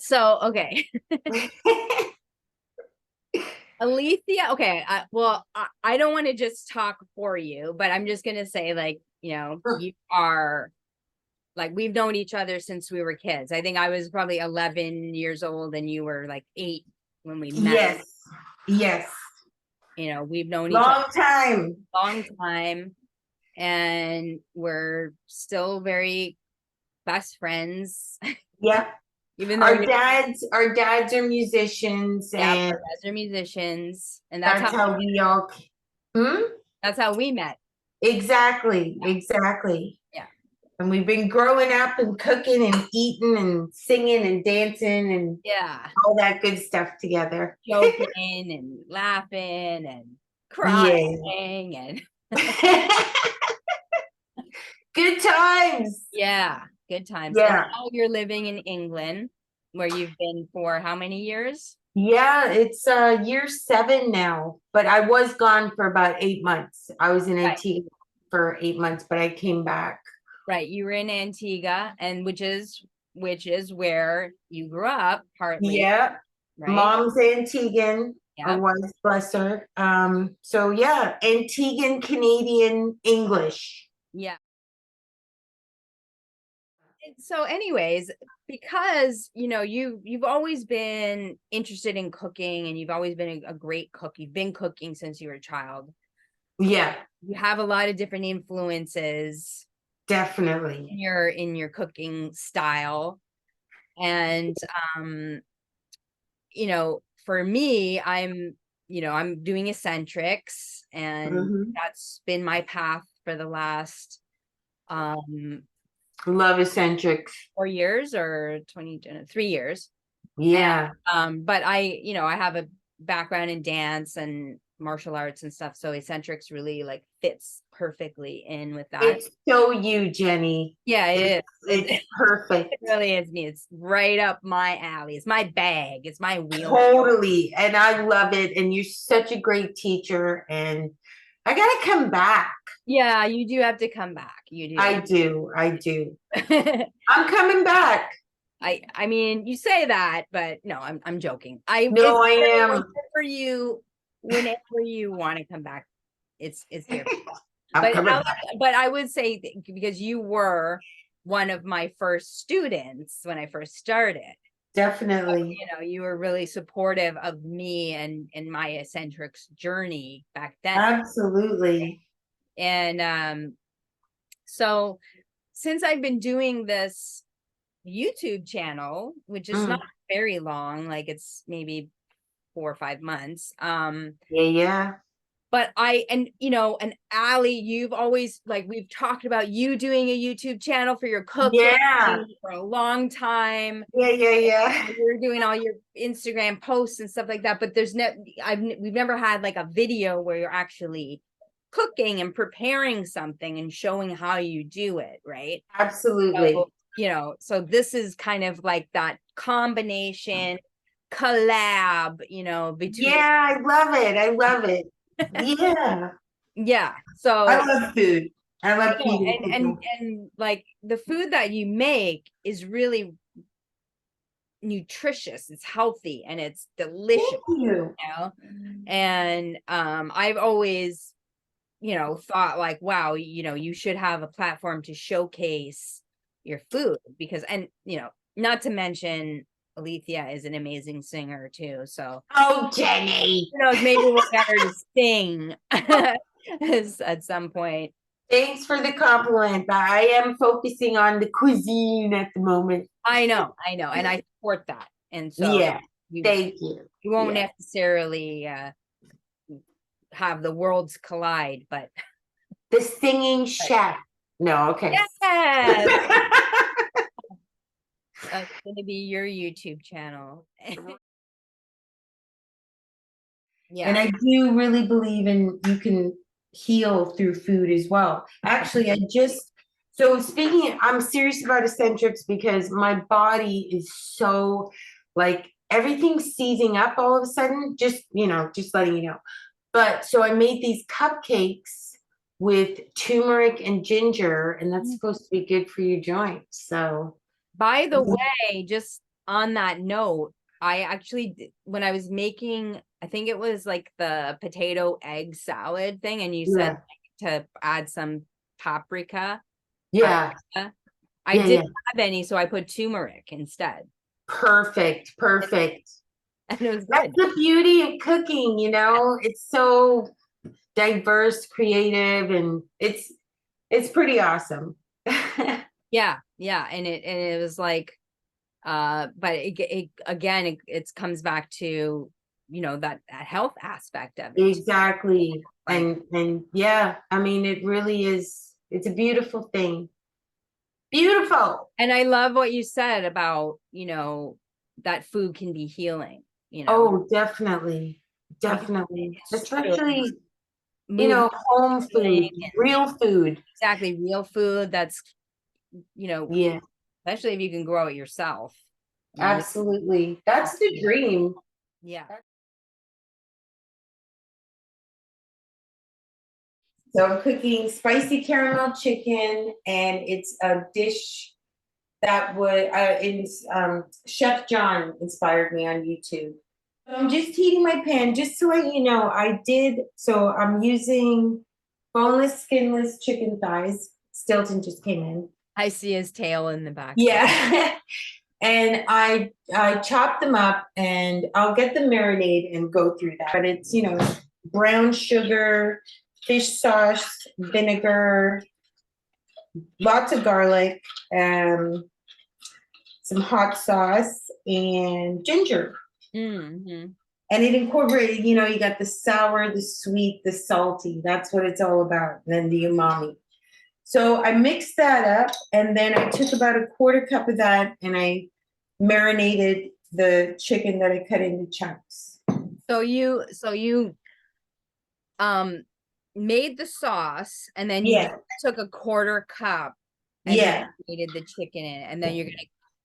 So, okay. Alethea, okay. I don't want to just talk for you, but I'm just going to say, like, you are like, we've known each other since we were kids. I think I was probably 11 years old and you were like 8 when we met. Yes. Yes. We've known each other Long time. long time, and we're still very best friends. Yeah. Even though Our dads are musicians, yeah, our and dads are musicians, and that's how we all. Hmm? that's how we met. Exactly. Exactly. Yeah. And we've been growing up and cooking and eating and singing and dancing and Yeah. all that good stuff together. Joking and laughing and Yeah. crying and Good times. yeah, good times. And Yeah. now you're living in England, where you've been for how many years? Yeah, it's year 7 now, but I was gone for about 8 months. I was in Right. Antigua for 8 months, but I came back. Right. You were in Antigua, and which is where you grew up, partly, Yeah, right? mom's Antiguan, or Yeah. was, bless her. So yeah, Antiguan Canadian English. Yeah. So anyways, because you've always been interested in cooking, and you've always been a great cook. You've been cooking since you were a child. Yeah, You have a lot of different influences definitely. in your cooking style. And for me, I'm doing eccentrics, and Hmm. that's been my path for the last um Love eccentrics. 4 years or 3 years. And Yeah, but I have a background in dance and martial arts and stuff, so eccentrics really like fits perfectly in with that. it's so you, Jenny. Yeah, it It's is. it's It perfect. really is me. It's right up my alley. It's my bag. It's my wheel. Totally. And I love it. And you're such a great teacher. And I gotta come back. Yeah, you do have to come back. You I do. do. I do. I'm coming back. I mean, you say that, but no, I'm joking. It's No, I here am. for you whenever you want to come back. It's here. I'm But coming back. I would say because you were one of my first students when I first started. Definitely. You were really supportive of me and my eccentrics journey back then. Absolutely. And so since I've been doing this YouTube channel, which is not Mm. very long, like it's maybe 4 or 5 months. Yeah, yeah. But and Allie, you've always, like, we've talked about you doing a YouTube channel for your cooking Yeah. for a long time. Yeah, yeah, yeah. You're doing all your Instagram posts and stuff like that, but we've never had like a video where you're actually cooking and preparing something and showing how you do it, right? Absolutely. So this is kind of like that combination collab, between Yeah, I love it. I love it. Yeah. yeah. I So love food. I love feeding and people. like the food that you make is really nutritious, it's healthy, and it's delicious, Thank you. and I've always thought like, wow, you should have a platform to showcase your food, because and not to mention Alethea is an amazing singer too, so Oh, Jenny. who knows, maybe we'll get her to sing at some point. Thanks for the compliment, but I am focusing on the cuisine at the moment. I know, and I support that, and so Yeah, you thank you. you won't Yeah. necessarily have the worlds collide, but The singing chef. No, okay. yes, that's going to be your YouTube channel. And Yeah. I do really believe in you can heal through food as well. Actually, so speaking, I'm serious about eccentrics because my body is so like everything's seizing up all of a sudden, just letting you know. But so I made these cupcakes with turmeric and ginger, and that's supposed to be good for your joints. So By the way, just on that note, I actually, when I was making, I think it was like the potato egg salad thing, and you said to add some paprika. Yeah. I didn't have any, so I put turmeric instead. Perfect. Perfect. And it was That's good. the beauty of cooking, you know, it's so diverse, creative, and it's pretty awesome. Yeah, yeah. And it was like, but it again, it comes back to, you know, that health aspect of it. Exactly. Like, And yeah, I mean, it really is, it's a beautiful thing. Beautiful. and I love what you said about, you know, that food can be healing, you know. Oh, definitely. Definitely. It's true. Especially, you Movement, know, home food, real food. exactly, real food that's, you know, Yeah, especially if you can grow it yourself. absolutely. That's the dream. Yeah. So I'm cooking spicy caramel chicken, and it's a dish that would Chef John inspired me on YouTube. I'm just heating my pan, just to let you know, so I'm using boneless, skinless chicken thighs. Stilton just came in. I see his tail in the back. Yeah. And I chop them up, and I'll get the marinade and go through that. But it's, you know, brown sugar, fish sauce, vinegar, lots of garlic, some hot sauce, and ginger. Mm-hmm. And it incorporated, you know, you got the sour, the sweet, the salty. That's what it's all about. And then the umami. So I mixed that up, and then I took about a quarter cup of that, and I marinated the chicken that I cut into chunks. So you made the sauce, and then you Yeah. took a quarter cup and Yeah. marinated the chicken in it, and then you're gonna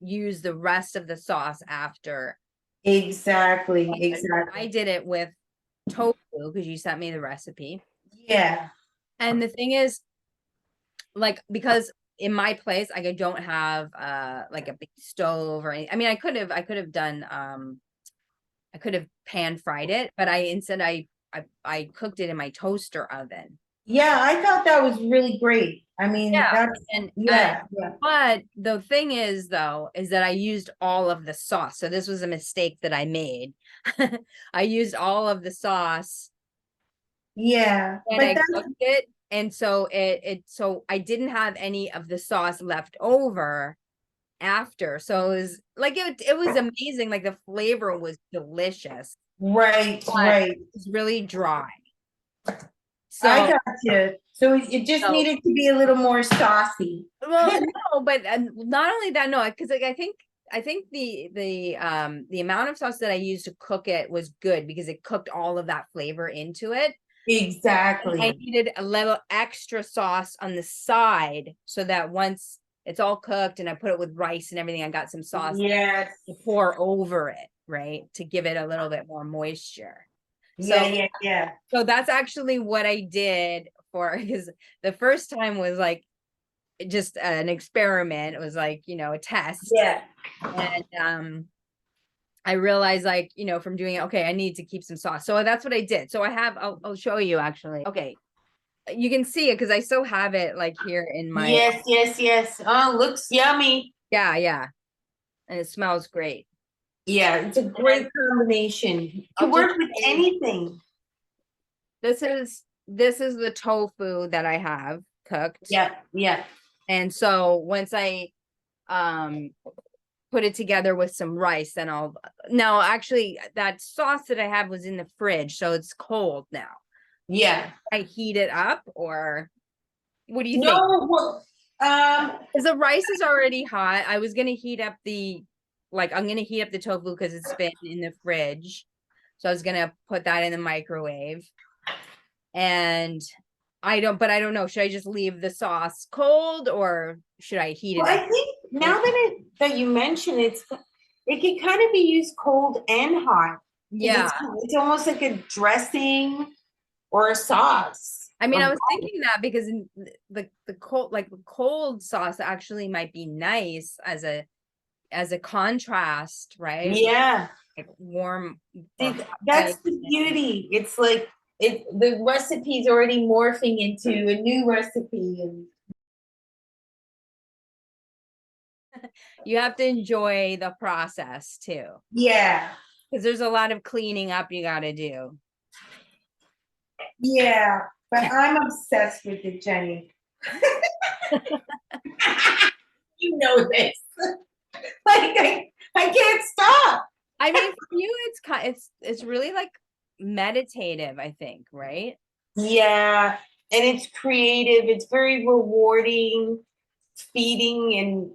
use the rest of the sauce after. Exactly. I Exactly. did it with tofu because you sent me the recipe. Yeah. And the thing is, like, because in my place, like, I don't have like a big stove or anything. I mean, I could have done I could have pan fried it, but I cooked it in my toaster oven. Yeah. I thought that was really great. I mean, Yeah. that's, And yeah. but the thing is, though, is that I used all of the sauce. So this was a mistake that I made. I used all of the sauce Yeah. and But I that's, cooked it. And so so I didn't have any of the sauce left over after. So it was like it was amazing. Like the flavor was delicious, right. but Right. it was really dry. I So got you. So it just so needed to be a little more saucy. well, no, but not only that, no, because like I think the amount of sauce that I used to cook it was good because it cooked all of that flavor into it. And I Exactly. needed a little extra sauce on the side so that once it's all cooked and I put it with rice and everything, I got some sauce Yes. to pour over it, right? To give it a little bit more moisture. Yeah, So yeah, yeah. so that's actually what I did for, because the first time was like just an experiment. It was like, you know, a test. Yeah. And I realized, like, you know, from doing it, okay, I need to keep some sauce. So that's what I did. So I have, I'll show you actually. Okay. You can see it because I still have it like here in my, Yes, yes, yes. Oh, looks yummy. yeah, yeah. And it smells great. Yeah, it's a great combination. You I'll can just work with say, anything. this is the tofu that I have cooked. Yeah, yeah. And so once I put it together with some rice, then I'll now actually that sauce that I have was in the fridge, so it's cold now. Yeah. I heat it up, or what do you think? No, well, Because the rice is already hot. I was gonna heat up I'm gonna heat up the tofu because it's been in the fridge. So I was gonna put that in the microwave. And I don't know. Should I just leave the sauce cold or should I heat it well, up? I think now that you mention it, it can kind of be used cold and hot. Yeah. It's almost like a dressing or a sauce. I mean, I was thinking that because the cold sauce actually might be nice as as a contrast, right? Yeah. Like warm. See, that's the beauty. It's like the recipe's already morphing into a new recipe. And You have to enjoy the process too, yeah. because there's a lot of cleaning up you got to do. Yeah. But I'm obsessed with it, Jenny. You know this. Like I can't stop. I mean, for you, it's really like meditative, I think, right? Yeah. And it's creative. It's very rewarding, feeding and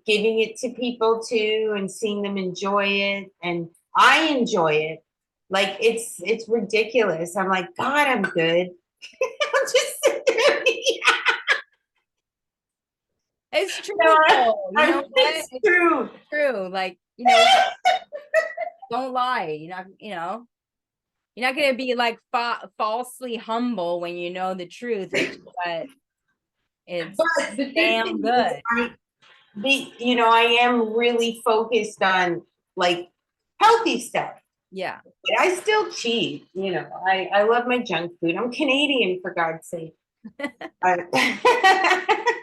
giving it to people too, and seeing them enjoy it. And I enjoy it. Like it's ridiculous. I'm like, God, I'm good. I'm just sitting there. It's true. No, You know what? it's true. It's true. Like, you know, don't lie. You're not gonna be like falsely humble when you know the truth, but it's But the good damn thing good. is I am really focused on like healthy stuff. Yeah. But I still cheat. I love my junk food. I'm Canadian, for God's sake.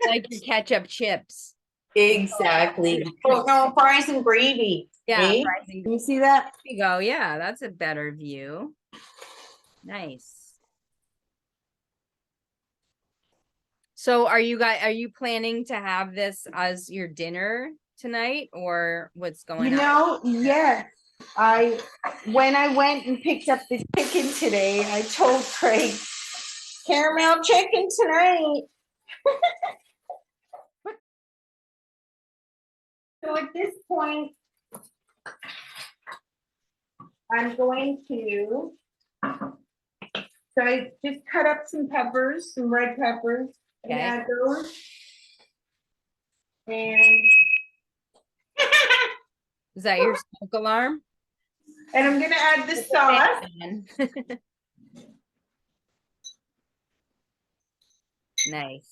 Like your ketchup chips. Exactly. Oh, no, fries and gravy. Yeah, Eh? fries and Can you see that? There you go. Yeah, that's a better view. Nice. So are you planning to have this as your dinner tonight, or what's going on? Yes. When I went and picked up the chicken today, I told Craig, caramel chicken tonight. So at this point, I'm going to, so I just cut up some peppers, some red peppers, and Okay. add those. And Is that your smoke alarm? I'm gonna add the sauce. Nice.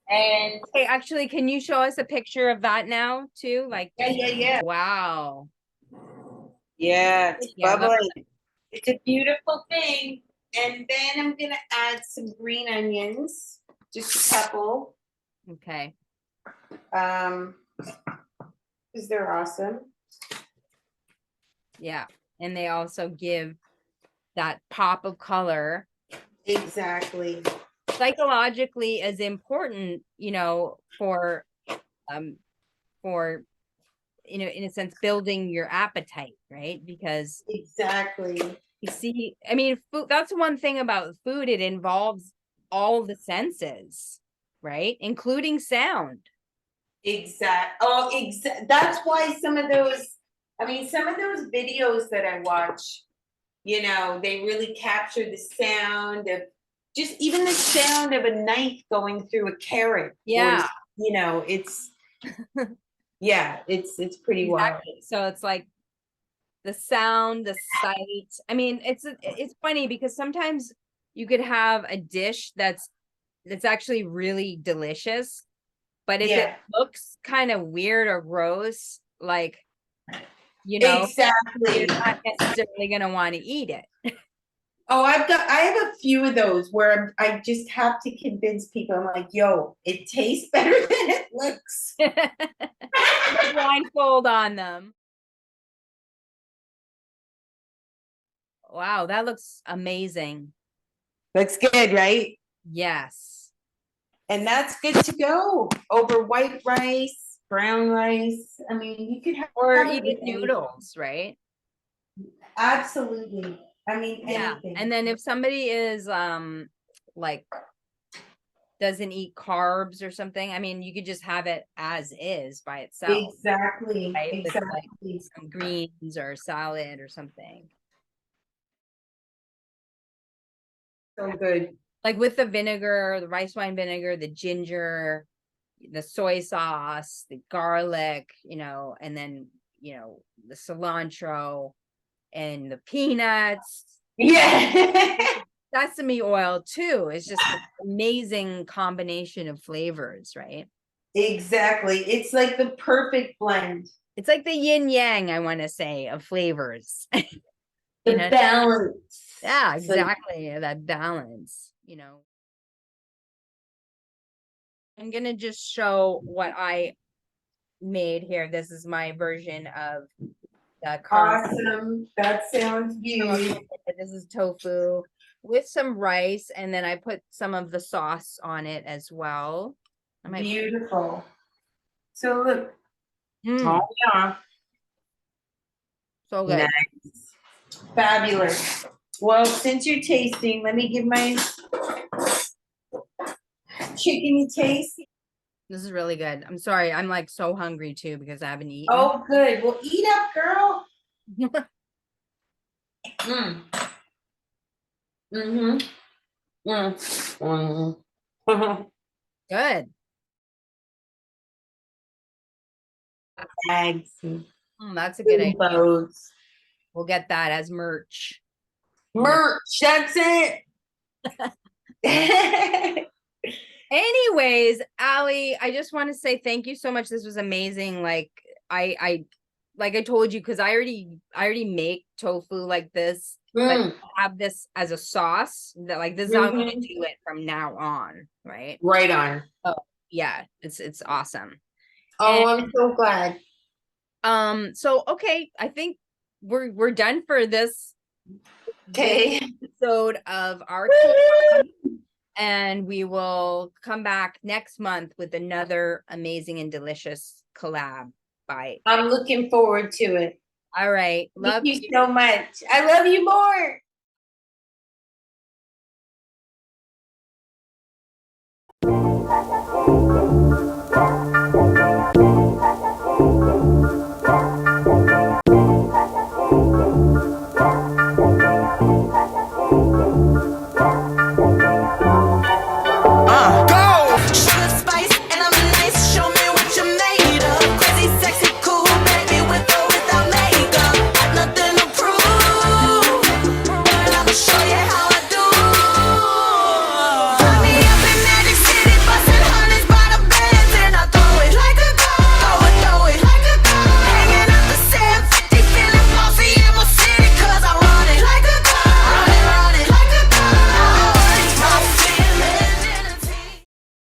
And hey, actually, can you show us a picture of that now too? Like, yeah. wow. Yeah, it's Yeah, bubbling. It's a beautiful thing. And then I'm gonna add some green onions, just a couple. Okay. Because they're awesome. Yeah. And they also give that pop of color. Exactly. Psychologically is important, for in a sense, building your appetite, right? Because Exactly. you see, I mean, food, that's one thing about food. It involves all the senses, right? Including sound. That's why some of those videos that I watch, they really capture the sound of just even the sound of a knife going through a carrot. Yeah. It's it's pretty wild. So it's like the sound, the sight. I mean, it's funny because sometimes you could have a dish that's actually really delicious, but if it looks kind of weird or gross, like, Exactly. you're not necessarily gonna want to eat it. Oh, I have a few of those where I just have to convince people. I'm like, yo, it tastes better than it looks. Blindfold on them. Wow, that looks amazing. Looks good, right? Yes. And that's good to go over white rice, brown rice. I mean, you could have or even noodles, right? Absolutely. I mean, anything. And then if somebody is like doesn't eat carbs or something, I mean, you could just have it as is by itself. Exactly. Right? Exactly. With like some greens or salad or something. So good. Like with the vinegar, the rice wine vinegar, the ginger, the soy sauce, the garlic, and then, the cilantro and the peanuts. Yeah. Sesame oil too is just an amazing combination of flavors, right? Exactly. It's like the perfect blend. It's like the yin yang, I want to say, of flavors. The You know? balance. Yeah, It's like, exactly. That balance, you know. I'm gonna just show what I made here. This is my version of the caramel. awesome. That sounds good. This is tofu with some rice, and then I put some of the sauce on it as well. I might Beautiful. So look. Mm, Oh yeah. so good. Nice. Fabulous. Well, since you're tasting, let me give my chicken a taste. This is really good. I'm sorry. I'm like so hungry too because I haven't eaten. Oh, good. Well, eat up, girl. Mm. Mm-hmm. Mm. Mm. Good. Bags, That's a good idea. boats. We'll get that as merch. Merch, that's it. Anyways, Allie, I just want to say thank you so much. This was amazing. Like like I told you, because I already make tofu like this, but I have this as a sauce that like this is how I'm gonna do it from now on, right? Right on. Oh yeah, it's awesome. Oh, I'm so glad. So okay, I think we're done for this Okay. episode of our collab, and we will come back next month with another amazing and delicious collab. Bye. I'm looking forward to it. All right. Love Thank you so much. I love you more.